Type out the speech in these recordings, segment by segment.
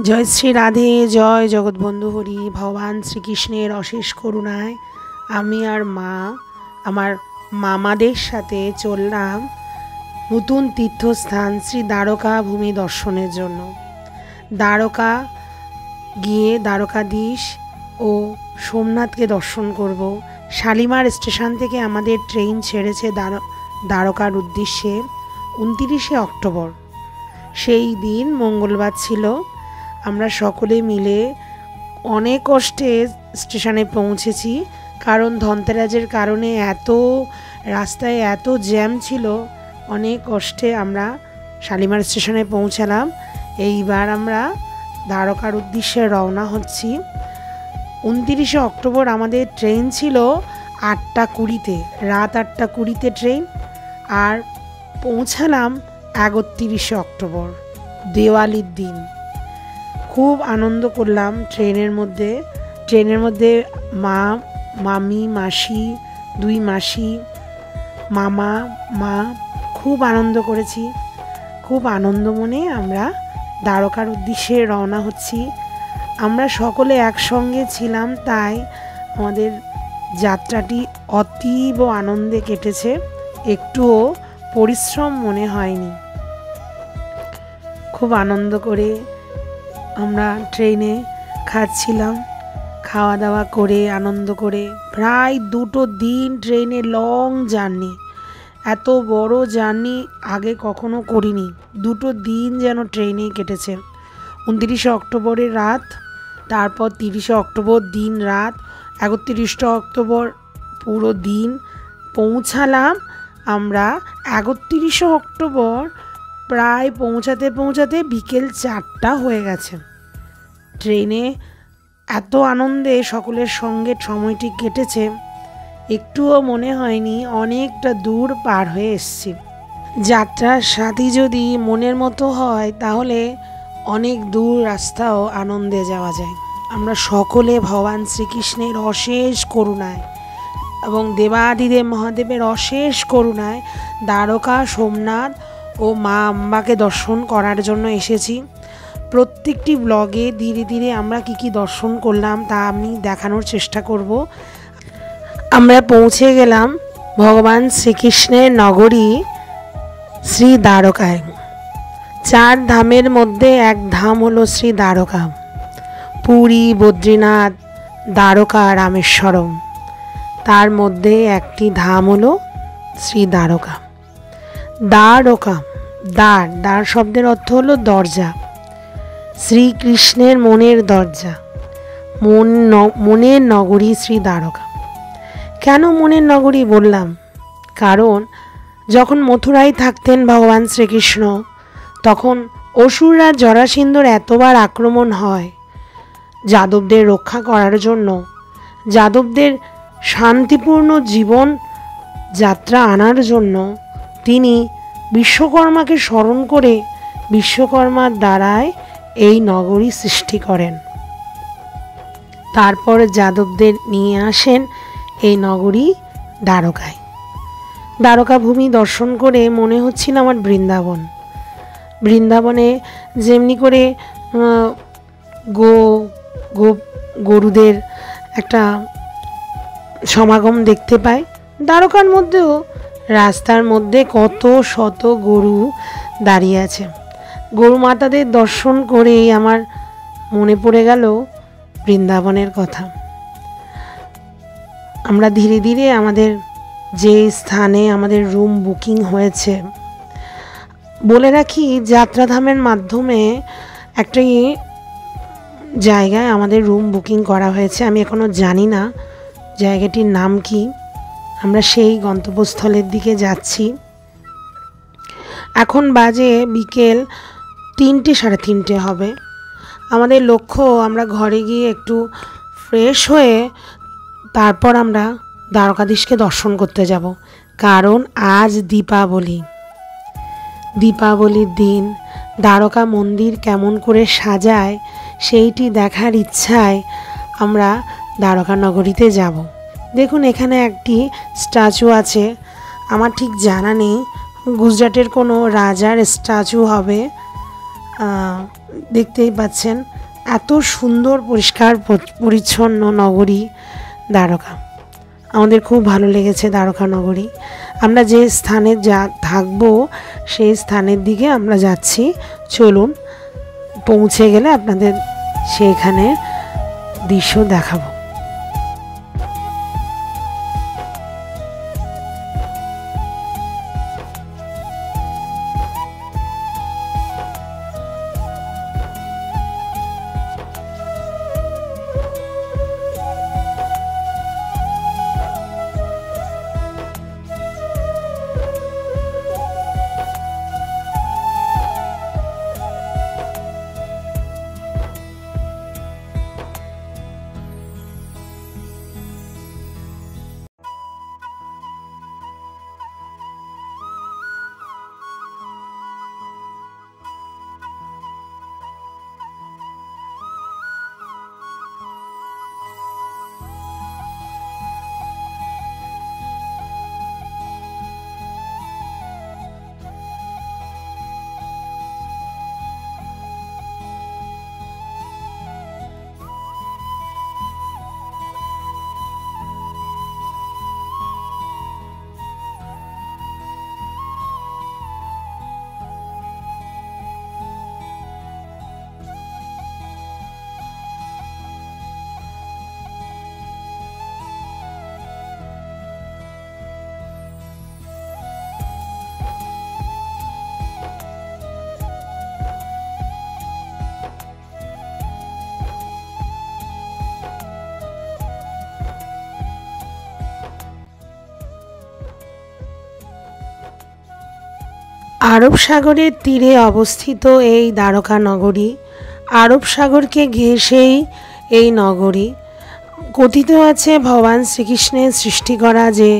জয় শ্রী রাধে, জয় জগৎবন্ধু হরি। ভগবান শ্রীকৃষ্ণের অশেষ করুণায় আমি আর মা আমার মামাদের সাথে চললাম নতুন তীর্থস্থান শ্রী দ্বারকা ভূমি দর্শনের জন্য। দ্বারকা গিয়ে দ্বারকাধীশ ও সোমনাথকে দর্শন করব। শালিমার স্টেশন থেকে আমাদের ট্রেন ছেড়েছে দ্বারকার উদ্দেশ্যে 29শে অক্টোবর। সেই দিন মঙ্গলবার ছিল। আমরা সকলে মিলে অনেক কষ্টে স্টেশনে পৌঁছেছি, কারণ ধনতেরাসের কারণে রাস্তায় এত জ্যাম ছিল। অনেক কষ্টে আমরা শালিমার স্টেশনে পৌঁছালাম। এইবার আমরা দ্বারকার উদ্দেশ্যে রওনা হচ্ছি। 29শে অক্টোবর আমাদের ট্রেন ছিল 8টা 20-তে, রাত 8টা 20-তে ট্রেন। আর পৌঁছালাম 31শে অক্টোবর, দেওয়ালির দিন। খুব আনন্দ করলাম ট্রেনের মধ্যে মা, মামি, মাসি, 2 মাসি, মামা, মা, খুব আনন্দ করেছি। খুব আনন্দ মনে আমরা দ্বারকার উদ্দেশ্যে রওনা হচ্ছি। আমরা সকলে একসঙ্গে ছিলাম, তাই আমাদের যাত্রাটি অতীব আনন্দে কেটেছে। একটুও পরিশ্রম মনে হয়নি। খুব আনন্দ করে আমরা ট্রেনে খাচ্ছিলাম, খাওয়া দাওয়া করে আনন্দ করে। প্রায় 2 দিন ট্রেনে লং জার্নি। এত বড় জার্নি আগে কখনো করিনি। 2 দিন যেন ট্রেনেই কেটেছে। 29শে অক্টোবরের রাত, তারপর 30শে অক্টোবর দিন রাত, 31শে অক্টোবর পুরো দিন। পৌঁছালাম আমরা 31শে অক্টোবর প্রায় পৌঁছাতে বিকেল 4টা হয়ে গেছে। ট্রেনে এত আনন্দে সকলের সঙ্গে সময়টি কেটেছে, একটুও মনে হয়নি অনেকটা দূর পার হয়ে এসেছি। যাত্রার সাথী যদি মনের মতো হয় তাহলে অনেক দূর রাস্তাও আনন্দে যাওয়া যায়। আমরা সকলে ভগবান শ্রীকৃষ্ণের অশেষ করুণায় এবং দেবাদিদেব মহাদেবের অশেষ করুণায় দ্বারকা, সোমনাথ ও মা আম্বাকে দর্শন করার জন্য এসেছি। প্রত্যেকটি ব্লগে ধীরে ধীরে আমরা কি দর্শন করলাম তা আমি দেখানোর চেষ্টা করব। আমরা পৌঁছে গেলাম ভগবান শ্রীকৃষ্ণের নগরী শ্রী দ্বারকায়। 4 ধামের মধ্যে এক ধাম হলো শ্রী দ্বারকা। পুরী, বদ্রীনাথ, দ্বারকা, রামেশ্বরম, তার মধ্যে একটি ধাম হলো শ্রী দ্বারকা। দ্বারকা, দ্বার শব্দের অর্থ হলো দরজা। শ্রীকৃষ্ণের মনের দরজা, মনের নগরী শ্রী দ্বারকা। কেন মনের নগরী বললাম? কারণ যখন মথুরায় থাকতেন ভগবান শ্রীকৃষ্ণ, তখন অসুররা জরাসন্ধর এতবার আক্রমণ হয়। যাদবদের রক্ষা করার জন্য, যাদবদের শান্তিপূর্ণ জীবন যাত্রা আনার জন্য তিনি বিশ্বকর্মাকে স্মরণ করে বিশ্বকর্মার দ্বারায় এই নগরী সৃষ্টি করেন। তারপর যাদবদের নিয়ে আসেন এই নগরী দ্বারকায়। দ্বারকা ভূমি দর্শন করে মনে হচ্ছিল আমার বৃন্দাবনে যেমনি করে গরুদের একটা সমাগম দেখতে পাই, দ্বারকার মধ্যেও রাস্তার মধ্যে কত শত গরু দাঁড়িয়ে আছে। গরু মাতাদের দর্শন করেই আমার মনে পড়ে গেল বৃন্দাবনের কথা। আমরা ধীরে ধীরে আমাদের যে স্থানে আমাদের রুম বুকিং হয়েছে, বলে রাখি যাত্রাধামের মাধ্যমে একটা জায়গায় আমাদের রুম বুকিং করা হয়েছে। আমি এখনও জানি না জায়গাটির নাম কি। আমরা সেই গন্তব্যস্থলের দিকে যাচ্ছি। এখন বাজে বিকেল 3টে 3:30 হবে। আমাদের লক্ষ্য আমরা ঘরে গিয়ে একটু ফ্রেশ হয়ে তারপর আমরা দ্বারকাধীশকে দর্শন করতে যাব। কারণ আজ দীপাবলির দিন দ্বারকা মন্দির কেমন করে সাজায় সেইটি দেখার ইচ্ছায় আমরা দ্বারকা নগরীতে যাব। দেখুন, এখানে একটি স্ট্যাচু আছে। আমার ঠিক জানা নেই, গুজরাটের কোনো রাজার স্ট্যাচু হবে। দেখতেই পাচ্ছেন এত সুন্দর পরিষ্কার পরিচ্ছন্ন নগরী দ্বারকা। আমাদের খুব ভালো লেগেছে দ্বারকা নগরী। আমরা যে স্থানে থাকবো সেই স্থানের দিকে আমরা যাচ্ছি। চলুন, পৌঁছে গেলে আপনাদের সেখানে দৃশ্য দেখাবো। আরব সাগরের তীরে অবস্থিত এই দ্বারকা নগরী। আরব সাগরকে ঘেঁষেই এই নগরী। কথিত আছে ভগবান শ্রীকৃষ্ণের সৃষ্টি করা যে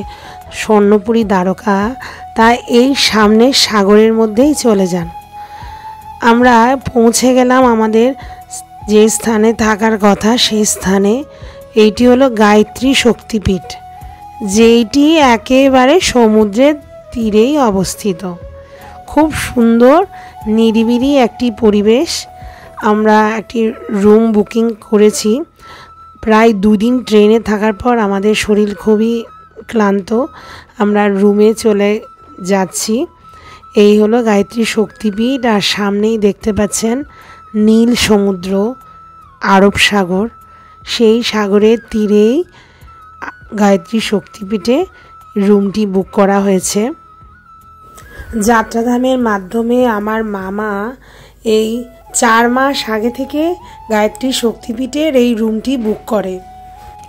স্বর্ণপুরী দ্বারকা, তা এই সামনের সাগরের মধ্যেই চলে যান। আমরা পৌঁছে গেলাম আমাদের যে স্থানে থাকার কথা সেই স্থানে। এইটি হলো গায়ত্রী শক্তিপীঠ, যেইটি একেবারে সমুদ্রের তীরেই অবস্থিত। খুব সুন্দর নিরিবিলি একটি পরিবেশ। আমরা একটি রুম বুকিং করেছি। প্রায় 2 দিন ট্রেনে থাকার পর আমাদের শরীর খুবই ক্লান্ত। আমরা রুমে চলে যাচ্ছি। এই হলো গায়ত্রী শক্তিপীঠ, আর সামনেই দেখতে পাচ্ছেন নীল সমুদ্র, আরব সাগর। সেই সাগরের তীরেই গায়ত্রী শক্তিপীঠে রুমটি বুক করা হয়েছে। যাত্রাধামের মাধ্যমে আমার মামা এই 4 মাস আগে থেকে গায়ত্রী শক্তিপীঠের এই রুমটি বুক করে।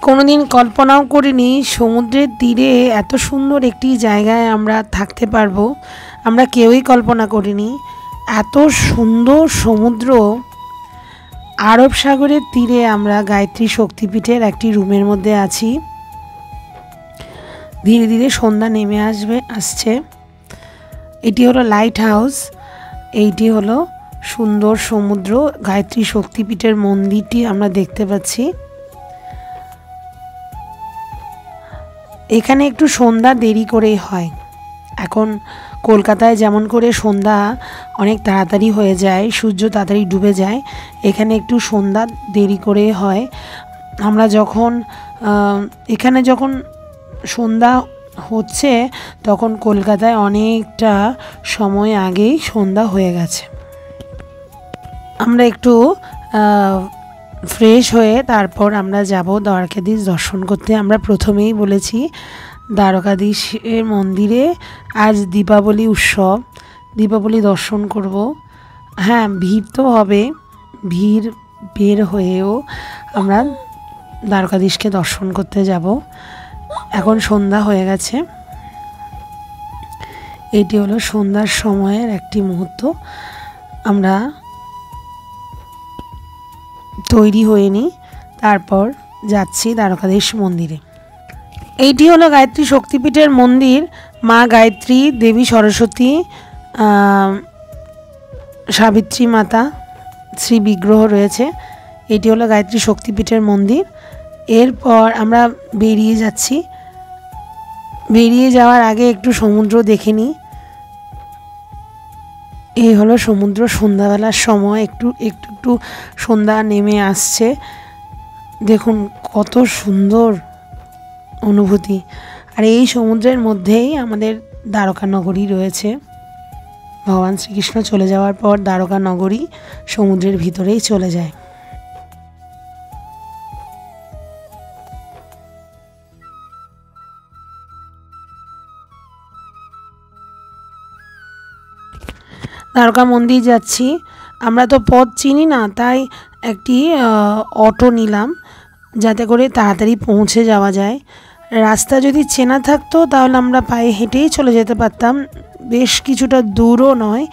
কোনোদিন কল্পনাও করিনি সমুদ্রের তীরে এত সুন্দর একটি জায়গায় আমরা থাকতে পারবো। আমরা কেউই কল্পনা করিনি এত সুন্দর সমুদ্র। আরব সাগরের তীরে আমরা গায়ত্রী শক্তিপীঠের একটি রুমের মধ্যে আছি। ধীরে ধীরে সন্ধ্যা নেমে আসছে। এটি হলো লাইট হাউস। এইটি হলো সুন্দর সমুদ্র। গায়ত্রী শক্তিপীঠের মন্দিরটি আমরা দেখতে পাচ্ছি। এখানে একটু সন্ধ্যা দেরি করেই হয়। এখন কলকাতায় যেমন করে সন্ধ্যা অনেক তাড়াতাড়ি হয়ে যায়, সূর্য তাড়াতাড়ি ডুবে যায়, এখানে একটু সন্ধ্যা দেরি করে হয়। আমরা যখন এখানে যখন সন্ধ্যা হচ্ছে তখন কলকাতায় অনেকটা সময় আগেই সন্ধ্যা হয়ে গেছে। আমরা একটু ফ্রেশ হয়ে তারপর আমরা যাব দ্বারকাধীশ দর্শন করতে। আমরা প্রথমেই বলেছি দ্বারকাধীশের মন্দিরে আজ দীপাবলি উৎসব, দীপাবলি দর্শন করব। হ্যাঁ, ভিড় তো হবে, ভিড় বের হয়েও আমরা দ্বারকাধীশকে দর্শন করতে যাব। এখন সন্ধ্যা হয়ে গেছে। এটি হলো সন্ধ্যার সময়ের একটি মুহূর্ত। আমরা তৈরি হয়ে নিই, তারপর যাচ্ছি দ্বারকাধীশ মন্দিরে। এইটি হলো গায়ত্রী শক্তিপীঠের মন্দির। মা গায়ত্রী, দেবী সরস্বতী, সাবিত্রী মাতা শ্রী বিগ্রহ রয়েছে। এটি হলো গায়ত্রী শক্তিপীঠের মন্দির। এরপর আমরা বেরিয়ে যাচ্ছি। বেরিয়ে যাওয়ার আগে একটু সমুদ্র দেখে নিই। এই হলো সমুদ্র সন্ধ্যাবেলার সময়, একটু একটু একটু সন্ধ্যা নেমে আসছে। দেখুন কত সুন্দর অনুভূতি। আর এই সমুদ্রের মধ্যেই আমাদের দ্বারকা নগরী রয়েছে। ভগবান শ্রীকৃষ্ণ চলে যাওয়ার পর দ্বারকা নগরী সমুদ্রের ভিতরেই চলে যায়। দ্বারকা মন্দির যাচ্ছি, আমরা তো পথ চিনি না, তাই একটি অটো নিলাম যাতে করে তাড়াতাড়ি পৌঁছে যাওয়া যায়। রাস্তা যদি চেনা থাকতো তাহলে আমরা পায়ে হেঁটেই চলে যেতে পারতাম, বেশ কিছুটা দূরও নয়,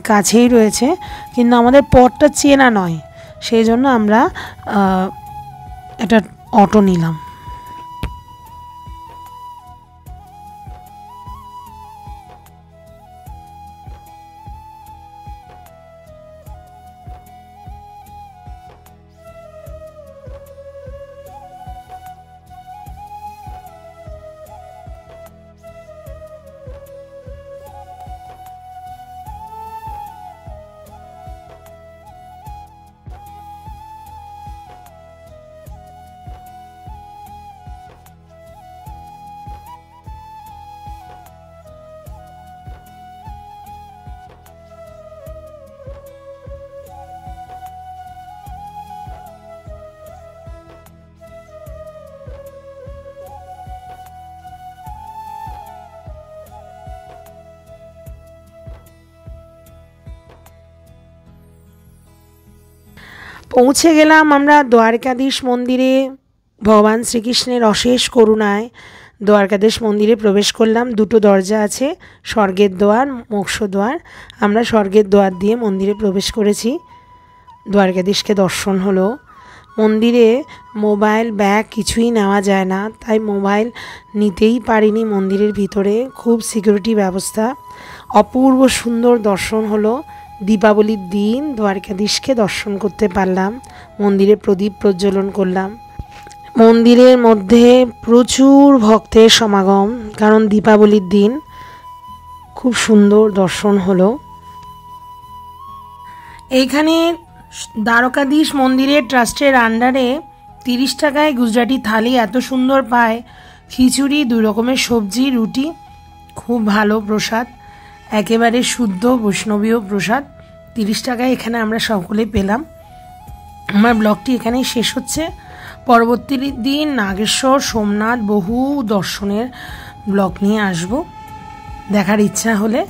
কাছেই রয়েছে, কিন্তু আমাদের পথটা চেনা নয়, সেই জন্য আমরা একটা অটো নিলাম। পৌঁছে গেলাম আমরা দ্বারকাধীশ মন্দিরে। ভগবান শ্রীকৃষ্ণের অশেষ করুণায় দ্বারকাধীশ মন্দিরে প্রবেশ করলাম। দুটো দরজা আছে, স্বর্গের দ্বার, মোক্ষ দ্বার। আমরা স্বর্গের দ্বার দিয়ে মন্দিরে প্রবেশ করেছি। দ্বারকাধীশকে দর্শন হলো। মন্দিরে মোবাইল, ব্যাগ কিছুই নেওয়া যায় না, তাই মোবাইল নিতেই পারিনি মন্দিরের ভিতরে। খুব সিকিউরিটি ব্যবস্থা। অপূর্ব সুন্দর দর্শন হলো। দীপাবলির দিন দ্বারকাধীশকে দর্শন করতে পারলাম। মন্দিরে প্রদীপ প্রজ্বলন করলাম। মন্দিরের মধ্যে প্রচুর ভক্তের সমাগম, কারণ দীপাবলির দিন। খুব সুন্দর দর্শন হলো। এইখানে দ্বারকাধীশ মন্দিরের ট্রাস্টের আন্ডারে 30 টাকায় গুজরাটি থালি এত সুন্দর পায়। খিচুড়ি, 2 রকমের সবজি, রুটি, খুব ভালো প্রসাদ, একেবারে শুদ্ধ বৈষ্ণবীয় প্রসাদ। 30 টাকায় এখানে আমরা সকলে পেলাম। আমার ব্লগটি এখানেই শেষ হচ্ছে। পরবর্তী দিন নাগেশ্বর, সোমনাথ, বহু দর্শনের ব্লগ নিয়ে আসব। দেখার ইচ্ছা হলে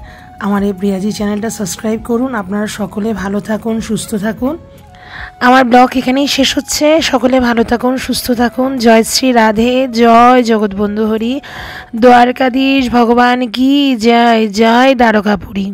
আমার এই প্রিয়াজি চ্যানেলটা সাবস্ক্রাইব করুন। আপনারা সকলে ভালো থাকুন, সুস্থ থাকুন। আমার ব্লগ এখানেই শেষ হচ্ছে। সকলে ভালো থাকুন, সুস্থ থাকুন। জয় শ্রী রাধে, জয় জগৎবন্ধু হরি। দ্বারকাধীশ ভগবান কি জয়, জয় দ্বারকাপুরী।